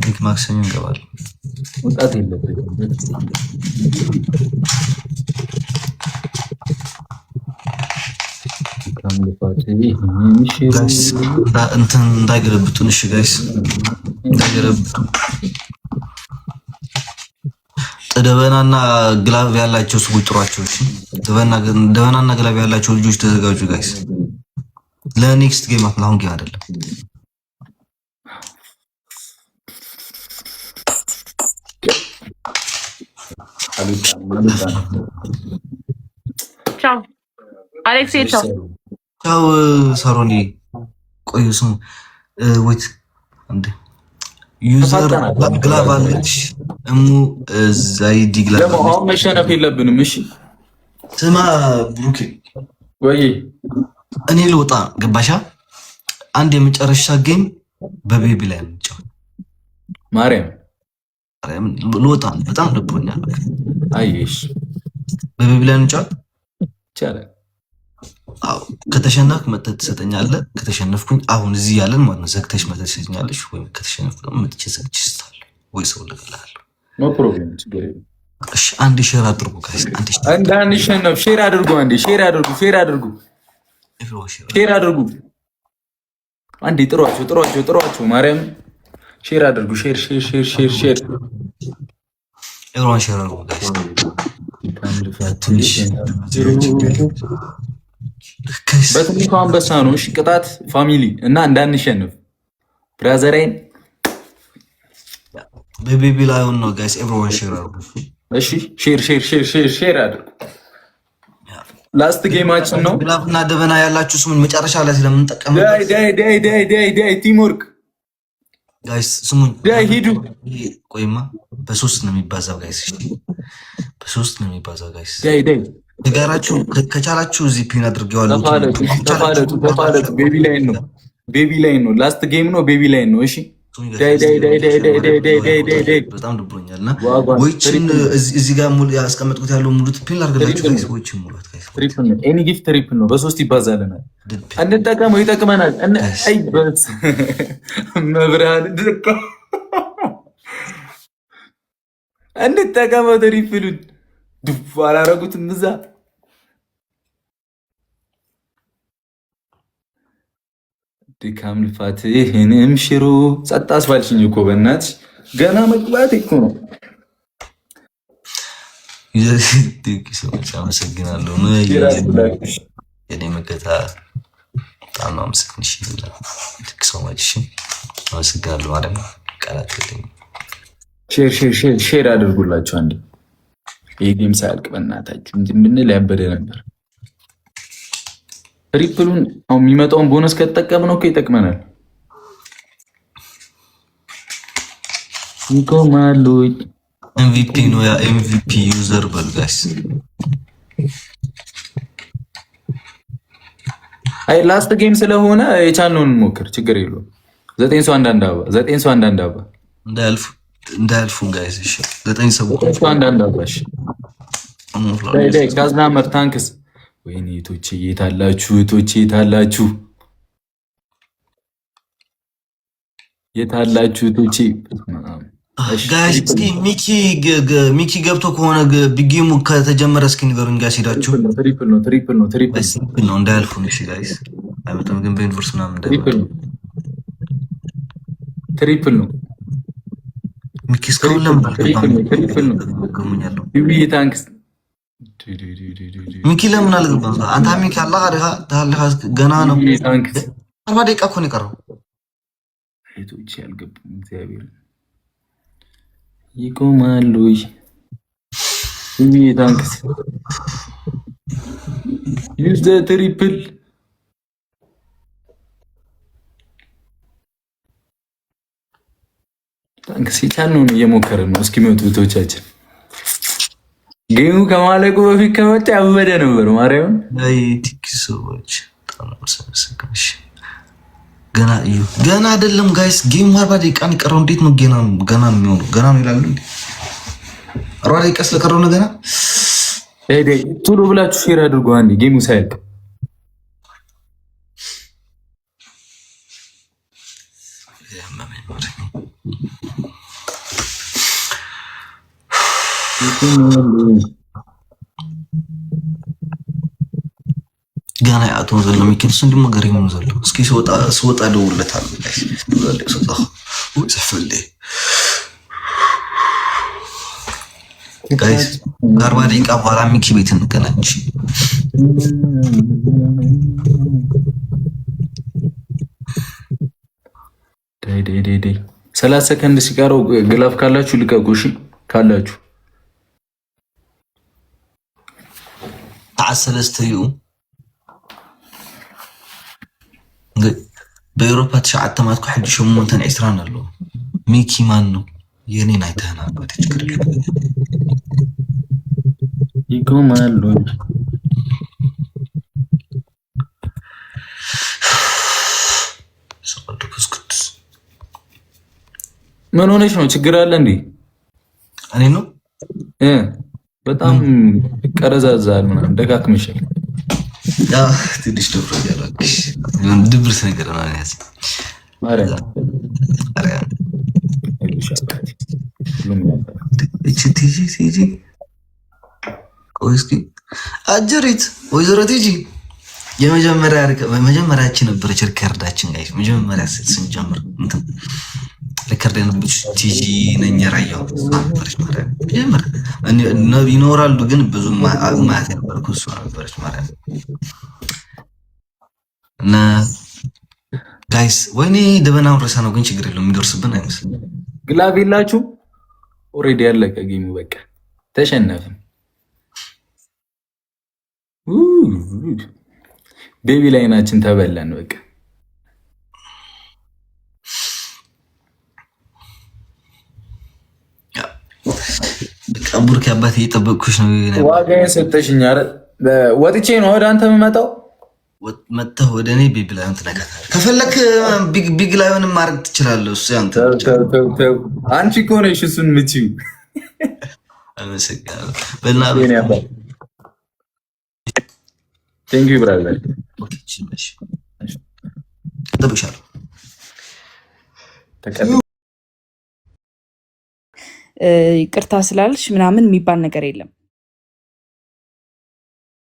ሪክ ማክሰኞ እንገባለን። መውጣት የለበትም። እንትን እንዳይገለብጡን። እሺ ጋይስ እንዳይገለብጡ። ደበናና ግላቭ ያላቸው ሰዎች ጥሯቸው። እሺ ደበናና ግላቭ ያላቸው ልጆች ተዘጋጁ ጋይስ። ለኔክስት ጌም አሁን ጌም አይደለም። ቻው አሌክስ፣ ቻው ቻው ሳሮኒ። ቆዩ ስሙ ወይት እንዴ ዩዘር ግላቭ አለች እሙ ዛይዲ ግላቭ። ደግሞ አሁን መሸነፍ የለብንም። እሺ ስማ ብሩኬ፣ ወይ እኔ ልወጣ ገባሻ? አንድ የመጨረሻ ጌም በቤቢ ላይ እንጫወት። ማርያም ልወጣ በጣም ደብሮኛል። አይሽ በቤቢ ላይ እንጫወት ይቻላል። አዎ ከተሸነፍክ መተት ትሰጠኛለህ። ከተሸነፍኩኝ አሁን እዚህ ያለን ማለት ነው ዘግተሽ መተት ትሰጠኛለሽ፣ ወይም ከተሸነፍኩ ደግሞ መጥቼ ዘግቼ ስታለሁ ወይ ሰው ልግልሃለሁ። ኖ ፕሮብሌም። እሺ አንድ ሼር አድርጉ ጋይስ፣ እንዳንሸነፍ ሼር አድርጉ። አንዴ ሼር አድርጉ፣ ሼር አድርጉ፣ ሼር አድርጉ። አንዴ ጥሯቸው። ማርያም ሼር አድርጉ። ሼር ኤቭሪዋን ሼር አድርጉ ጋይስ። በትንሿ አንበሳ ነው። እሺ ቅጣት ፋሚሊ እና እንዳንሸንፍ ብራዘራይን በቤቢ ላይ ነው ጋይስ። ኤቭሪዋን ሼር አድርጉ። እሺ ሼር አድርጉ። ላስት ጌማችን ነው። ግላፍና ደበና ያላችሁ ስሙን መጨረሻ ላይ ስለምንጠቀም ዳይ ቲምወርክ ጋይስ ስሙን ዳይ ሂዱ። ቆይማ በሶስት ነው የሚባዛው ጋይስ። በሶስት ነው የሚባዛው ጋይስ። ዳይ ንገራችሁ ከቻላችሁ እዚህ ፒን አድርጌዋለሁ። ተፋለጡ። ቤቢ ላይን ነው። ላስት ጌም ነው። ቤቢ ላይን ነው። እሺ ዳይ በጣም ደብሮኛል እና ወይችን እዚህ ጋር ያስቀመጥኩት ያለው ሙሉት ፒን አድርገላችሁ ጋይስ። ወይችን ሙሉት ጋይስ። ኤኒ ጊፍት ትሪፕል ነው። በሶስት ይባዛልናል። እንጠቀመው፣ ይጠቅመናል። አይበስ መብርሃን እንጠቀመው። ትሪፕሉን ድፍ አላረጉትም እዛ ድካም ልፋት ይህንም ሽሮ ጸጥ አስባልሽኝ እኮ በእናትሽ ገና መግባት እኮ ነው። ሰዎች አመሰግናለሁ። የኔ መከታ በጣም አመሰግንሽ። ሰዎች አመሰግናለሁ ማለት ነው። ቃላት የለኝም። ሼር አድርጉላችሁ አንዴ። ይህ ጌም ሳያልቅ በእናታችሁ እንትን ብንል ያበደ ነበር። ትሪፕሉን አሁን የሚመጣውን ቦነስ ከተጠቀምነው እኮ ይጠቅመናል። ይቆማሉ። ኤምቪፒ ነው ያ ኤምቪፒ ዩዘር በል ጋይስ። አይ ላስት ጌም ስለሆነ የቻልነውን እንሞክር፣ ችግር የለውም። 9 ሰው አንዳንድ አባ እንዳያልፉ ጋይስ። እሺ 9 ሰው አንዳንድ አባ። እሺ ካዝናመር ታንክስ። ወይኔ እህቶቼ የታላችሁ? እህቶቼ ጋይስ እስኪ ሚኪ ገብቶ ከሆነ ቢጌሙ ከተጀመረ እስኪ ንገሩኝ ጋይስ። ሄዳችሁ ትሪፕል ነው እንዳያልፉ። እሺ ጋይስ አይመጣም ግን በዩኒቨርስ ምናምን ትሪፕል ነው። ሚኪ እስካሁን ለምን ትሪፕል ነው። ታንክስ ሚኪ ለምን አልገባም? አንተ ሚኪ አላ ታልካ ገና ነው። 40 ደቂቃ እኮ ነው የቀረው። እህቶቼ አልገቡም። እግዚአብሔር ይቆማሉ። ታንክስ ዩዝ ዘ ትሪፕል ታንክስ። የቻልነውን እየሞከርን ነው እስኪመጡ እህቶቻችን። ጌሙ ከማለቁ በፊት ከመጣ ያበደ ነበር። ማርያም ቲክ ሰዎች ገና አይደለም ጋይስ። ጌሙ 40 ደቂቃ ነው የቀረው። እንዴት ነው ገና የሚሆነው? ገና ነው ይላሉ እንዴ? 40 ደቂቃ ስለቀረው ነው ገና። ቶሎ ብላችሁ ሼር አድርጉ አንዴ ጌሙ ሳያልቅ። ገና ያቶ ዘሎ ሚከንስ እንደሞ ገሪም ዘሎ እስኪ ስወጣ ደውለታል ጋይስ ከ40 ደቂቃ በኋላ ሚኪ ቤት እንገናኝ። ዴ 30 ሰከንድ ሲቀረው ግላፍ ካላችሁ ልቀቁ። እሺ ካላችሁ ተዓሰለስተ እዩ በአውሮፓ 9 ማትኩ 8 20 አለው። ሚኪ ማን ነው? የኔን አይተህና ባትች ከርል ይቆማሉ። ምን ሆነሽ ነው? ችግር አለ እንዴ? እኔ ነው በጣም ቀረዛዛል ምናምን ደካክመሻል። ትንሽ ደብሮ ያላክሽ ድብርት ነገር ነው ያዝ ቲጂ ቆይስኪ አጀሪት ወይዘሮ ቲጂ የመጀመሪያችን ነበረች ሪከርዳችን ጋይስ። መጀመሪያ ስንጀምር ሪከርድ የነበረች ቲጂ ነኝ ራያው ነበረች ማለት ነው። ይኖራሉ ግን ብዙ ማት ነበርኩ እሷ ነበረች ማለት ነው። እና ጋይስ ወይኔ ደበናውን ረሳ ነው ግን ችግር የለውም የሚደርስብን አይመስልም። ግላብ የላችሁ ኦሬዲ ያለቀ ጌሙ በቃ ተሸነፍን። ቤቢ ላይናችን ተበላን በቃ። በቃ ቡርክ አባቴ እየጠበቅኩሽ ነው። ዋጋዬን ሰጠሽኝ። ኧረ ወጥቼ ነው ወደ አንተ የምመጣው። መጥተህ ወደ እኔ ቢግ ላይሆን ትነካታለህ። ከፈለክ ቢግ ላይሆን ማድረግ ትችላለህ። እሱ ያንተ ተው። አንቺ እኮ ነሽ እሱን የምትይው። አመሰግናለሁ። ቴንክ ዩ ብራዘር። ጠብቅሻለሁ። ይቅርታ ስላልሽ ምናምን የሚባል ነገር የለም።